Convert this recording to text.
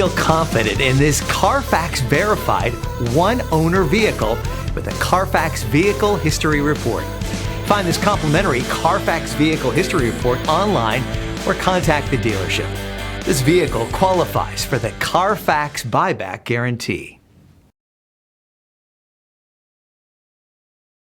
feel confident in this Carfax verified one-owner vehicle with a Carfax Vehicle History Report. Find this complimentary Carfax Vehicle History Report online or contact the dealership. This vehicle qualifies for the Carfax Buyback Guarantee.